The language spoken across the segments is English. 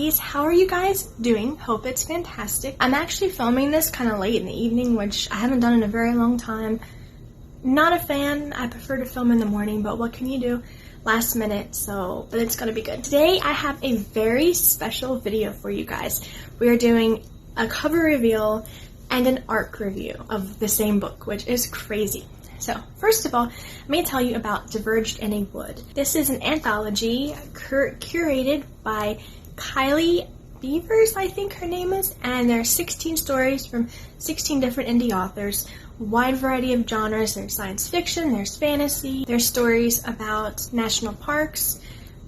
ladies, how are you guys doing? Hope it's fantastic. I'm actually filming this kind of late in the evening, which I haven't done in a very long time. Not a fan. I prefer to film in the morning, but what can you do? Last minute, but it's gonna be good. Today I have a very special video for you guys. We are doing a cover reveal and an arc review of the same book, which is crazy. So, first of all, let me tell you about Diverged in a Wood. This is an anthology curated by Kylie Beavers, I think her name is, and there are 16 stories from 16 different indie authors, wide variety of genres. There's science fiction, there's fantasy, there's stories about national parks,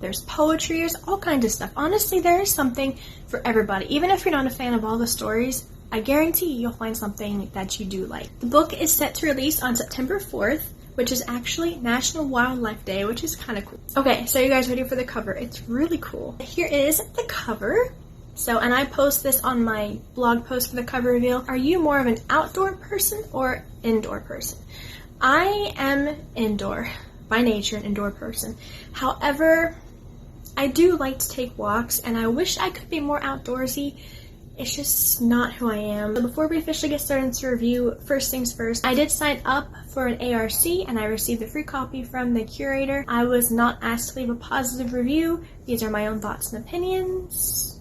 there's poetry, there's all kinds of stuff. Honestly, there is something for everybody. Even if you're not a fan of all the stories, I guarantee you'll find something that you do like. The book is set to release on September 4th, which is actually National Wildlife Day, which is kind of cool. Okay, so you guys ready for the cover? It's really cool. Here is the cover. And I post this on my blog post for the cover reveal. Are you more of an outdoor person or indoor person? I am indoor, by nature, an indoor person. However, I do like to take walks, and I wish I could be more outdoorsy. It's just not who I am. So before we officially get started into review, first things first, I did sign up for an ARC and I received a free copy from the curator. I was not asked to leave a positive review. These are my own thoughts and opinions.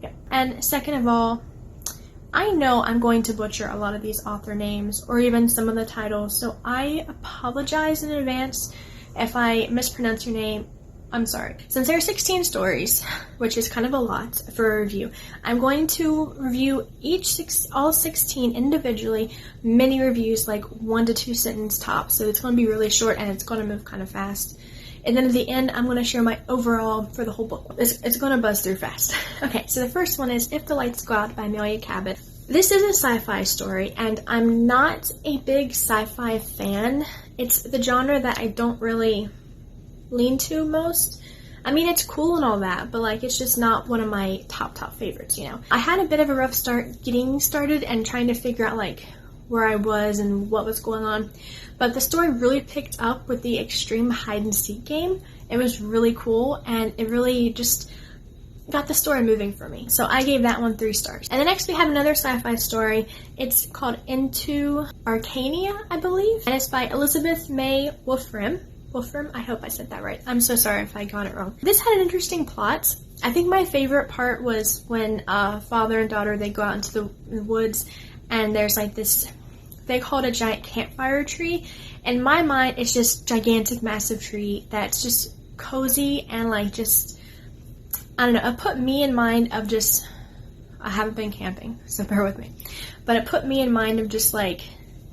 Yeah. And second of all, I know I'm going to butcher a lot of these author names or even some of the titles, so I apologize in advance if I mispronounce your name. I'm sorry. Since there are 16 stories, which is kind of a lot for a review, I'm going to review all 16 individually, mini reviews, like 1 to 2 sentence tops. So it's going to be really short and it's going to move kind of fast. And then at the end, I'm going to share my overall for the whole book. It's going to buzz through fast. Okay, so the first one is If the Lights Go Out by Amelia Cabot. This is a sci-fi story, and I'm not a big sci-fi fan. It's the genre that I don't really lean to most. I mean, it's cool and all that, but like it's just not one of my top favorites, you know. I had a bit of a rough start getting started and trying to figure out like where I was and what was going on, but the story really picked up with the extreme hide and seek game. It was really cool and it really just got the story moving for me. So I gave that one 3 stars. And then next we have another sci-fi story. It's called Into Arcania, I believe, and it's by Elizabeth May Wolfram, I hope I said that right. I'm so sorry if I got it wrong. This had an interesting plot. I think my favorite part was when father and daughter, they go out into the woods and there's like this, they call it a giant campfire tree. In my mind, it's just gigantic, massive tree that's just cozy and like just, I don't know, it put me in mind of just, I haven't been camping, so bear with me. But it put me in mind of just like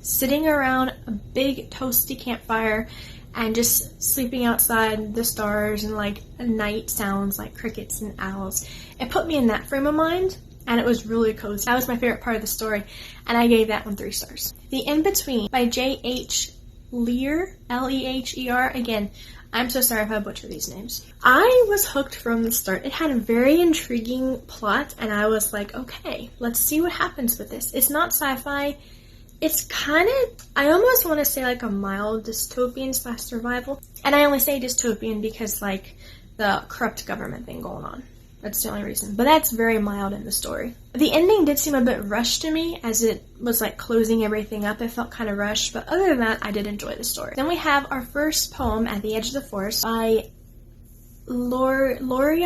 sitting around a big toasty campfire and just sleeping outside the stars and like night sounds like crickets and owls. It put me in that frame of mind and it was really cozy. That was my favorite part of the story and I gave that one 3 stars. The In-Between by J.H. Lear, L-E-H-E-R. Again, I'm so sorry if I butcher these names. I was hooked from the start. It had a very intriguing plot and I was like, okay, let's see what happens with this. It's not sci-fi. It's kind of, I almost want to say like a mild dystopian / survival. And I only say dystopian because like the corrupt government thing going on. That's the only reason. But that's very mild in the story. The ending did seem a bit rushed to me as it was like closing everything up. It felt kind of rushed. But other than that, I did enjoy the story. Then we have our first poem, At the Edge of the Forest by Lori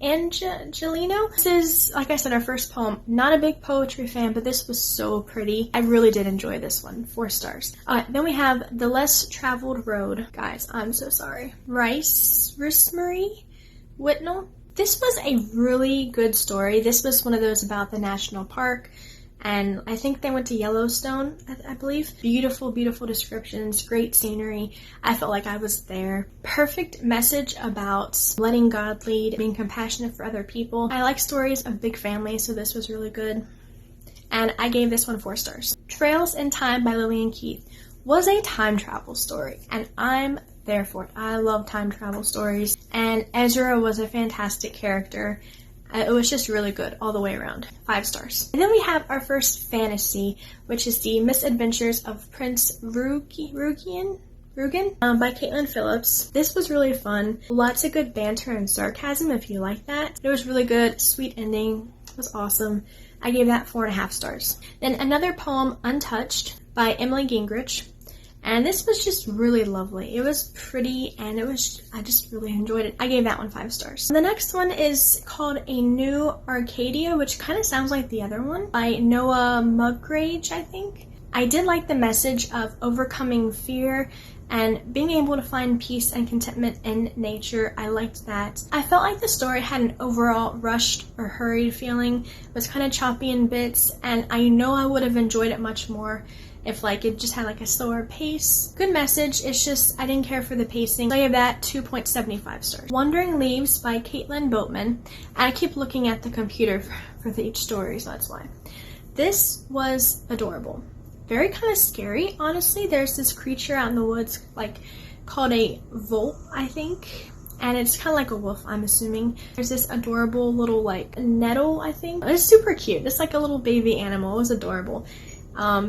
Angelino. This is, like I said, our first poem. Not a big poetry fan, but this was so pretty. I really did enjoy this one. 4 stars. Then we have The Less Traveled Road. Guys, I'm so sorry. Rosemary Whitnell. This was a really good story. This was one of those about the national park. And I think they went to Yellowstone, I believe. Beautiful, beautiful descriptions, great scenery. I felt like I was there. Perfect message about letting God lead, being compassionate for other people. I like stories of big families, so this was really good. And I gave this one 4 stars. Trails in Time by Lillian Keith was a time travel story, and I'm there for it. I love time travel stories, and Ezra was a fantastic character. It was just really good all the way around. 5 stars. And then we have our first fantasy, which is The Misadventures of Prince Rugian. Rugen by Caitlin Phillips. This was really fun. Lots of good banter and sarcasm if you like that. It was really good. Sweet ending. It was awesome. I gave that 4.5 stars. Then another poem, Untouched by Emily Gingrich. And this was just really lovely. It was pretty and I just really enjoyed it. I gave that one 5 stars. The next one is called A New Arcadia, which kind of sounds like the other one, by Noah Muggeridge, I think. I did like the message of overcoming fear and being able to find peace and contentment in nature. I liked that. I felt like the story had an overall rushed or hurried feeling. It was kind of choppy in bits, and I know I would have enjoyed it much more if it just had a slower pace. Good message, it's just I didn't care for the pacing. So I gave that 2.75 stars. Wandering Leaves by Caitlin Boatman. And I keep looking at the computer for each story, so that's why. This was adorable. Very kind of scary, honestly. There's this creature out in the woods, called a Volt, I think. And it's kind of like a wolf, I'm assuming. There's this adorable little, nettle, I think. It's super cute. It's like a little baby animal. It was adorable.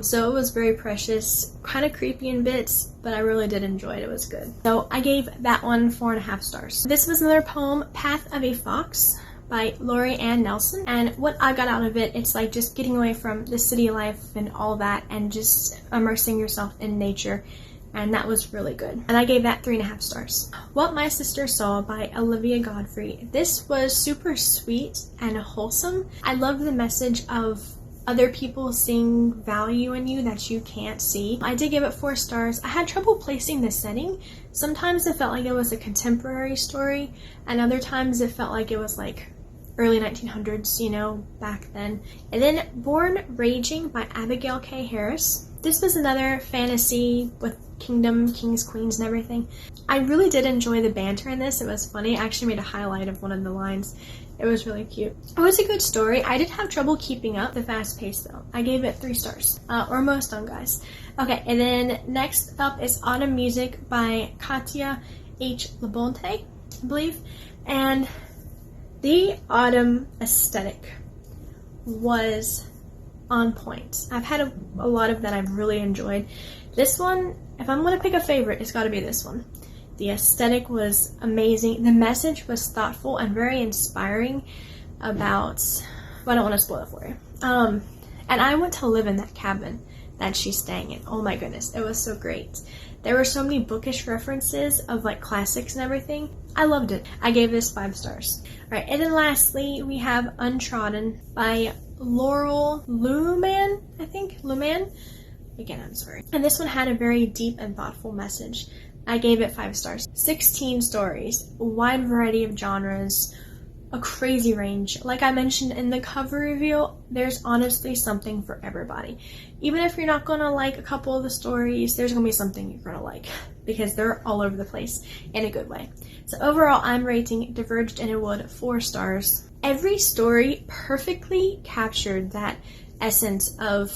So it was very precious, kind of creepy in bits, but I really did enjoy it. It was good. So I gave that one 4.5 stars. This was another poem, Path of a Fox by Lori Ann Nelson. And what I got out of it, it's just getting away from the city life and all that and just immersing yourself in nature. And that was really good. And I gave that 3.5 stars. What My Sister Saw by Olivia Godfrey. This was super sweet and wholesome. I love the message of other people seeing value in you that you can't see. I did give it 4 stars. I had trouble placing the setting. Sometimes it felt like it was a contemporary story, and other times it felt like it was early 1900s, back then. And then Born Raging by Abigail K. Harris. This was another fantasy with kingdom, kings, queens, and everything. I really did enjoy the banter in this. It was funny. I actually made a highlight of one of the lines. It was really cute. It was a good story. I did have trouble keeping up the fast pace though. I gave it 3 stars. Or most done, guys. Okay, and then next up is Autumn Music by Katya H. Labonte, I believe. And the autumn aesthetic was on point. I've had a lot of that I've really enjoyed. This one, if I'm going to pick a favorite, it's got to be this one. The aesthetic was amazing. The message was thoughtful and very inspiring about, well, I don't want to spoil it for you. And I went to live in that cabin that she's staying in. Oh my goodness, it was so great. There were so many bookish references of classics and everything. I loved it. I gave this 5 stars. All right, and then lastly, we have Untrodden by Laurel Luman, I think. Luman? Again, I'm sorry. And this one had a very deep and thoughtful message. I gave it 5 stars. 16 stories, a wide variety of genres, a crazy range. Like I mentioned in the cover reveal, there's honestly something for everybody. Even if you're not gonna like a couple of the stories, there's gonna be something you're gonna like because they're all over the place in a good way. So overall, I'm rating Diverged and It Would 4 stars. Every story perfectly captured that essence of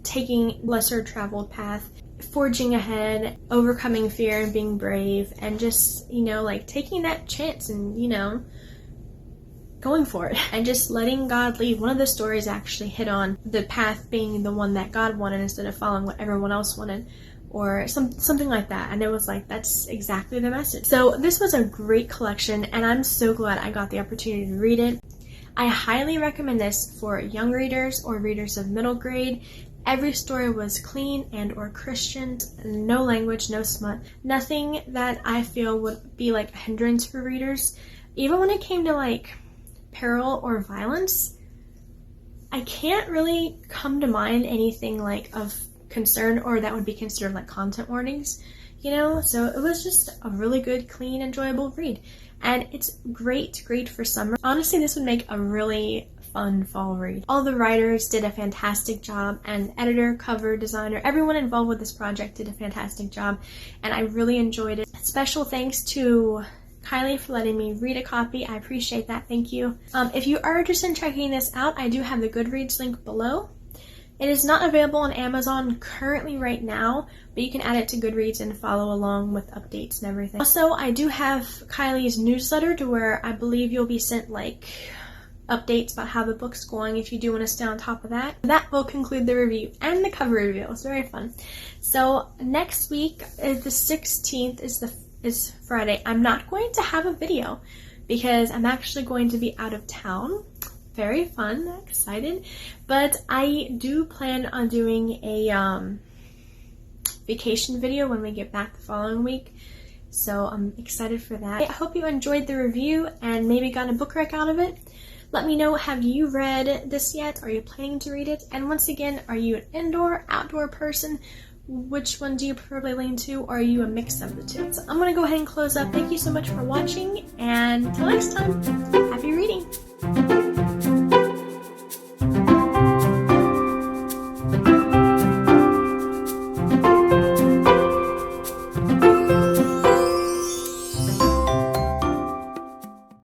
taking lesser traveled path, forging ahead, overcoming fear and being brave, and just, taking that chance and, going for it and just letting God lead. One of the stories actually hit on the path being the one that God wanted instead of following what everyone else wanted, or something like that. And it was that's exactly the message. So this was a great collection, and I'm so glad I got the opportunity to read it. I highly recommend this for young readers or readers of middle grade. Every story was clean and or Christian, no language, no smut, nothing that I feel would be a hindrance for readers. Even when it came to peril or violence, I can't really come to mind anything of concern or that would be considered content warnings, so it was just a really good, clean, enjoyable read. And it's great for summer. Honestly, this would make a really fun fall read. All the writers did a fantastic job, and editor, cover designer, everyone involved with this project did a fantastic job, and I really enjoyed it. Special thanks to Kylie for letting me read a copy. I appreciate that. Thank you. If you are interested in checking this out, I do have the Goodreads link below. It is not available on Amazon currently right now, but you can add it to Goodreads and follow along with updates and everything. Also, I do have Kylie's newsletter to where I believe you'll be sent updates about how the book's going if you do want to stay on top of that. That will conclude the review and the cover reveal. It's very fun. So next week, the 16th is Friday. I'm not going to have a video because I'm actually going to be out of town. Very fun, excited. But I do plan on doing a vacation video when we get back the following week. So I'm excited for that. I hope you enjoyed the review and maybe got a book rec out of it. Let me know, have you read this yet? Are you planning to read it? And once again, are you an indoor, outdoor person? Which one do you preferably lean to? Or are you a mix of the two? So I'm going to go ahead and close up. Thank you so much for watching, and until next time, happy reading!